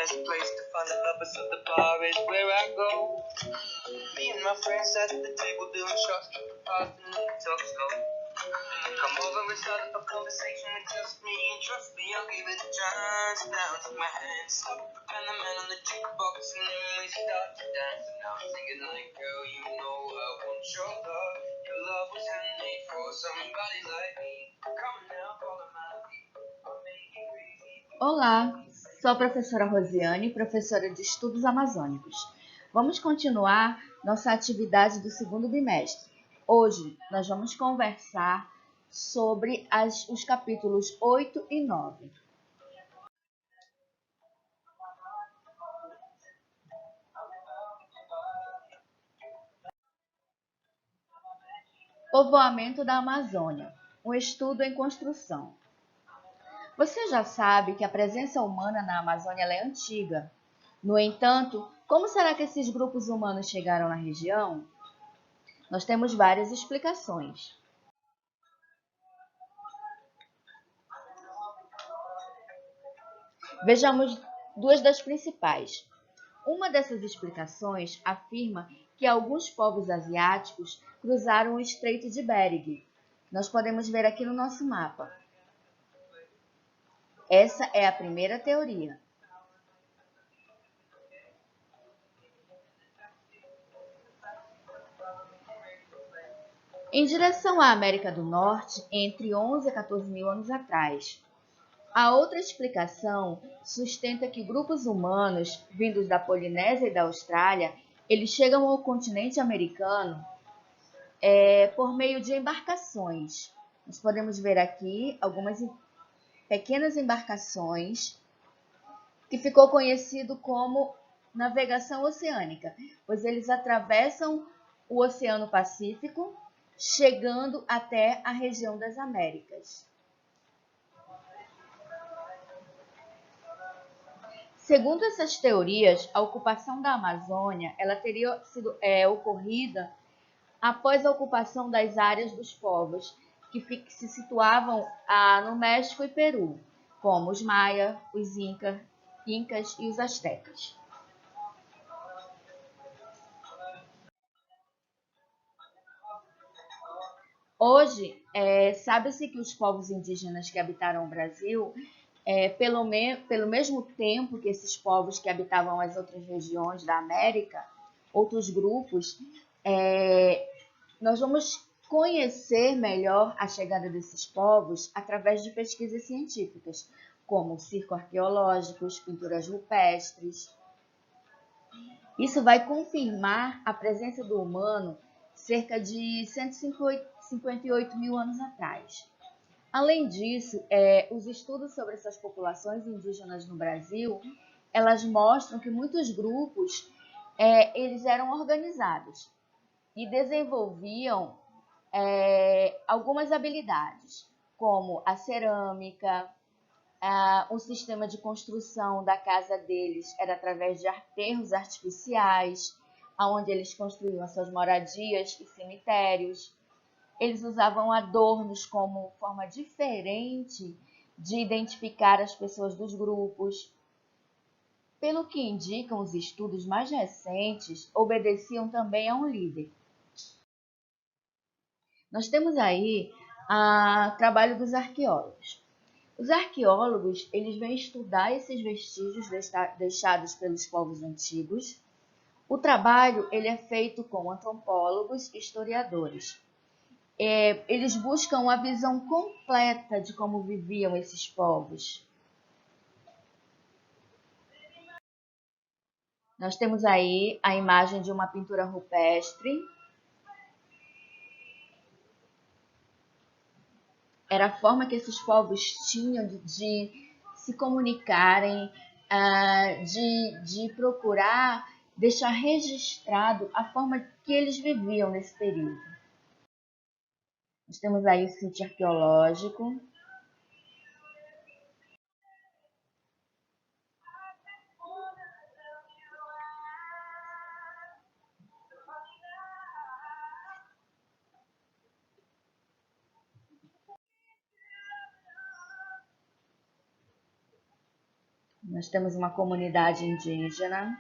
best place to find the lovers, so the bar is where I go. Me and my friends at the table doing shots, tripping fast and then we talk slow. Come over and start up a conversation with just me, and trust me, I'll give it a chance. Now take my hands, and the man on the jukebox, and then we start to dance. And now I'm singing like, girl, you know I want your love. Your love was handmade for somebody like me. Come on now, follow my lead. I'll make you crazy. Olá, sou a professora Rosiane, professora de Estudos Amazônicos. Vamos continuar nossa atividade do segundo bimestre. Hoje nós vamos conversar sobre os capítulos 8 e 9. Povoamento da Amazônia, um estudo em construção. Você já sabe que a presença humana na Amazônia ela é antiga. No entanto, como será que esses grupos humanos chegaram na região? Nós temos várias explicações. Vejamos duas das principais. Uma dessas explicações afirma que alguns povos asiáticos cruzaram o Estreito de Bering. Nós podemos ver aqui no nosso mapa. Essa é a primeira teoria. Em direção à América do Norte, entre 11 a 14 mil anos atrás. A outra explicação sustenta que grupos humanos, vindos da Polinésia e da Austrália, eles chegam ao continente americano por meio de embarcações. Nós podemos ver aqui algumas pequenas embarcações que ficou conhecido como navegação oceânica, pois eles atravessam o Oceano Pacífico, chegando até a região das Américas. Segundo essas teorias, a ocupação da Amazônia ela teria sido ocorrida após a ocupação das áreas dos povos que se situavam no México e Peru, como os Maia, os Incas e os Astecas. Hoje, sabe-se que os povos indígenas que habitaram o Brasil, pelo mesmo tempo que esses povos que habitavam as outras regiões da América, outros grupos, nós vamos conhecer melhor a chegada desses povos através de pesquisas científicas, como circo-arqueológicos, pinturas rupestres. Isso vai confirmar a presença do humano cerca de 158 mil anos atrás. Além disso, os estudos sobre essas populações indígenas no Brasil, elas mostram que muitos grupos eles eram organizados e desenvolviam algumas habilidades, como a cerâmica, o sistema de construção da casa deles era através de aterros artificiais, onde eles construíam as suas moradias e cemitérios. Eles usavam adornos como forma diferente de identificar as pessoas dos grupos. Pelo que indicam os estudos mais recentes, obedeciam também a um líder. Nós temos aí o trabalho dos arqueólogos. Os arqueólogos eles vêm estudar esses vestígios deixados pelos povos antigos. O trabalho ele é feito com antropólogos e historiadores. Eles buscam uma visão completa de como viviam esses povos. Nós temos aí a imagem de uma pintura rupestre. Era a forma que esses povos tinham de se comunicarem, de procurar deixar registrado a forma que eles viviam nesse período. Nós temos aí o sítio arqueológico. Nós temos uma comunidade indígena.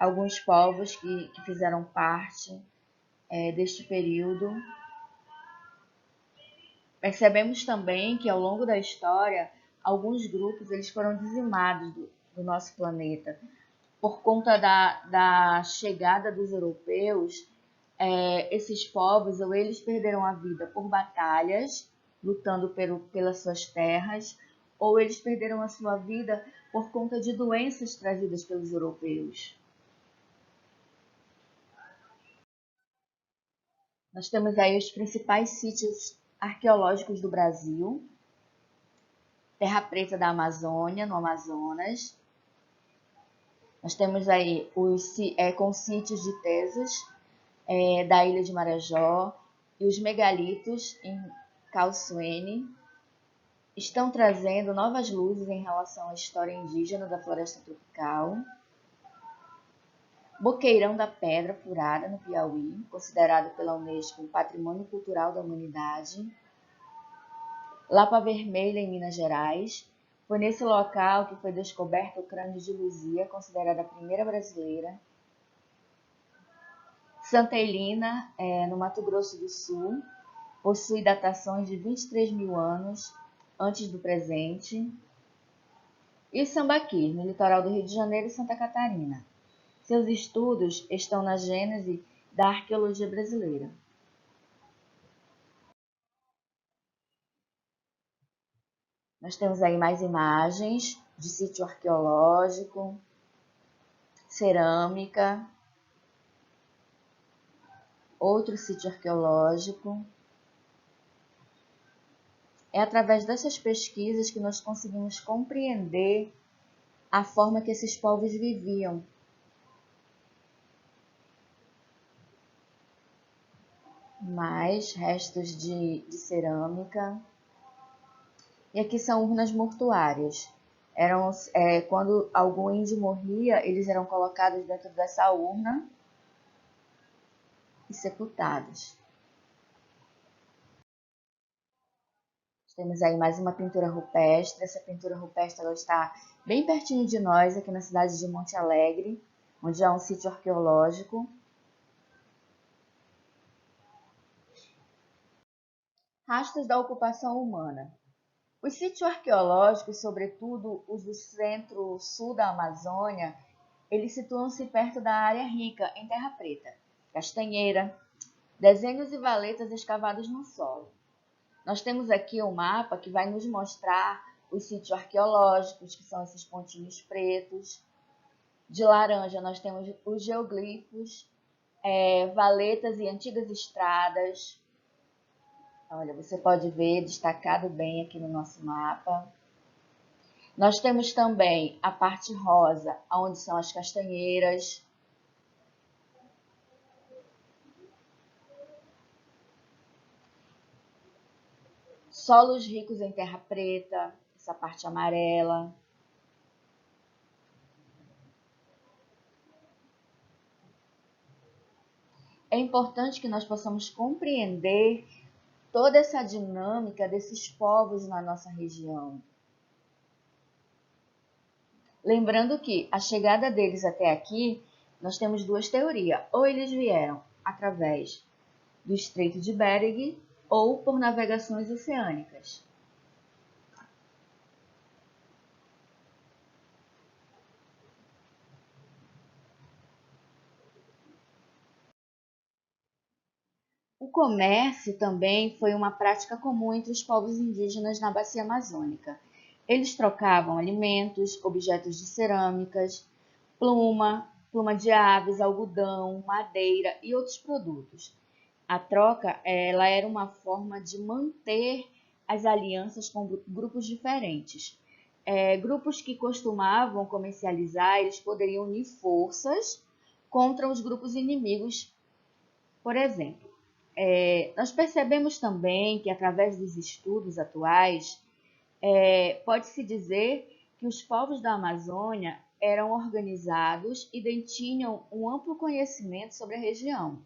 Alguns povos que fizeram parte deste período. Percebemos também que ao longo da história, alguns grupos eles foram dizimados do nosso planeta. Por conta da chegada dos europeus, esses povos ou eles perderam a vida por batalhas, lutando pelas suas terras, ou eles perderam a sua vida por conta de doenças trazidas pelos europeus. Nós temos aí os principais sítios arqueológicos do Brasil. Terra Preta da Amazônia, no Amazonas. Nós temos aí com sítios de Tesas, da Ilha de Marajó, e os megalitos em Calçoene estão trazendo novas luzes em relação à história indígena da floresta tropical. Boqueirão da Pedra Furada, no Piauí, considerado pela Unesco um patrimônio cultural da humanidade. Lapa Vermelha, em Minas Gerais. Foi nesse local que foi descoberto o crânio de Luzia, considerada a primeira brasileira. Santa Helena, no Mato Grosso do Sul, possui datações de 23 mil anos antes do presente. E Sambaqui, no litoral do Rio de Janeiro e Santa Catarina. Seus estudos estão na gênese da arqueologia brasileira. Nós temos aí mais imagens de sítio arqueológico, cerâmica, outro sítio arqueológico. É através dessas pesquisas que nós conseguimos compreender a forma que esses povos viviam. Mais restos de cerâmica. E aqui são urnas mortuárias. Quando algum índio morria, eles eram colocados dentro dessa urna e sepultados. Temos aí mais uma pintura rupestre. Essa pintura rupestre ela está bem pertinho de nós, aqui na cidade de Monte Alegre, onde há um sítio arqueológico. Rastros da ocupação humana. Os sítios arqueológicos, sobretudo os do centro-sul da Amazônia, eles situam-se perto da área rica em terra preta, castanheira, desenhos e valetas escavados no solo. Nós temos aqui um mapa que vai nos mostrar os sítios arqueológicos, que são esses pontinhos pretos. De laranja nós temos os geoglifos, valetas e antigas estradas. Olha, você pode ver destacado bem aqui no nosso mapa. Nós temos também a parte rosa, onde são as castanheiras. Solos ricos em terra preta, essa parte amarela. É importante que nós possamos compreender toda essa dinâmica desses povos na nossa região. Lembrando que a chegada deles até aqui, nós temos duas teorias. Ou eles vieram através do Estreito de Bering ou por navegações oceânicas. O comércio também foi uma prática comum entre os povos indígenas na bacia amazônica. Eles trocavam alimentos, objetos de cerâmicas, pluma de aves, algodão, madeira e outros produtos. A troca ela era uma forma de manter as alianças com grupos diferentes. Grupos que costumavam comercializar, eles poderiam unir forças contra os grupos inimigos, por exemplo. Nós percebemos também que, através dos estudos atuais, pode-se dizer que os povos da Amazônia eram organizados e detinham um amplo conhecimento sobre a região.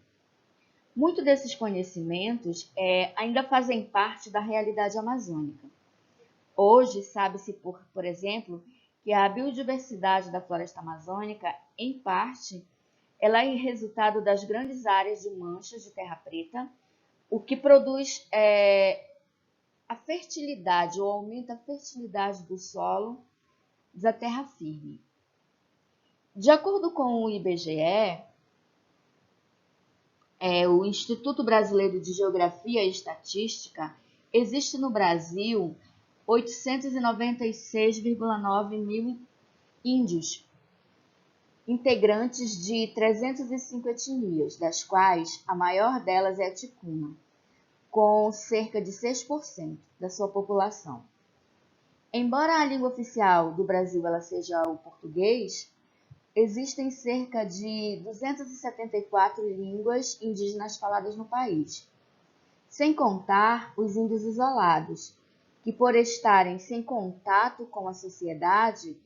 Muitos desses conhecimentos ainda fazem parte da realidade amazônica. Hoje, sabe-se, por exemplo, que a biodiversidade da floresta amazônica, em parte, ela é resultado das grandes áreas de manchas de terra preta, o que produz a fertilidade ou aumenta a fertilidade do solo da terra firme. De acordo com o IBGE, o Instituto Brasileiro de Geografia e Estatística, existe no Brasil 896,9 mil índios, integrantes de 305 etnias, das quais a maior delas é a ticuna, com cerca de 6% da sua população. Embora a língua oficial do Brasil ela seja o português, existem cerca de 274 línguas indígenas faladas no país, sem contar os índios isolados, que por estarem sem contato com a sociedade,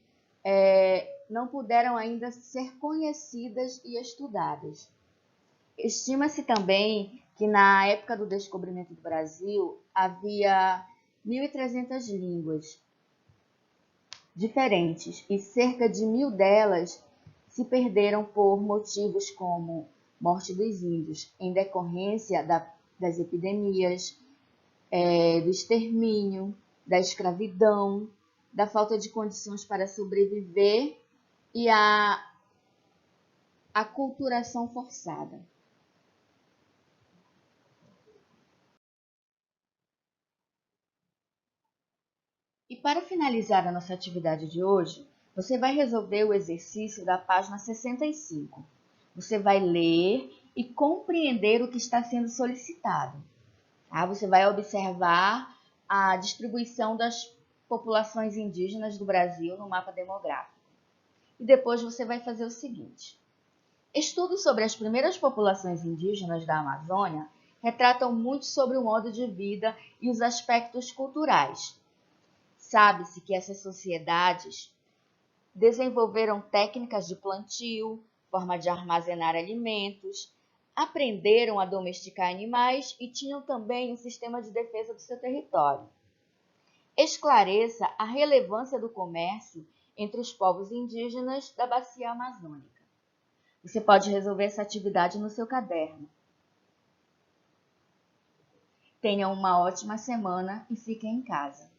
não puderam ainda ser conhecidas e estudadas. Estima-se também que na época do descobrimento do Brasil havia 1.300 línguas diferentes e cerca de 1.000 delas se perderam por motivos como morte dos índios, em decorrência das epidemias, do extermínio, da escravidão, da falta de condições para sobreviver e a aculturação forçada. E para finalizar a nossa atividade de hoje, você vai resolver o exercício da página 65. Você vai ler e compreender o que está sendo solicitado. Tá? Você vai observar a distribuição das populações indígenas do Brasil no mapa demográfico. E depois você vai fazer o seguinte. Estudos sobre as primeiras populações indígenas da Amazônia retratam muito sobre o modo de vida e os aspectos culturais. Sabe-se que essas sociedades desenvolveram técnicas de plantio, forma de armazenar alimentos, aprenderam a domesticar animais e tinham também um sistema de defesa do seu território. Esclareça a relevância do comércio entre os povos indígenas da bacia amazônica. Você pode resolver essa atividade no seu caderno. Tenha uma ótima semana e fiquem em casa.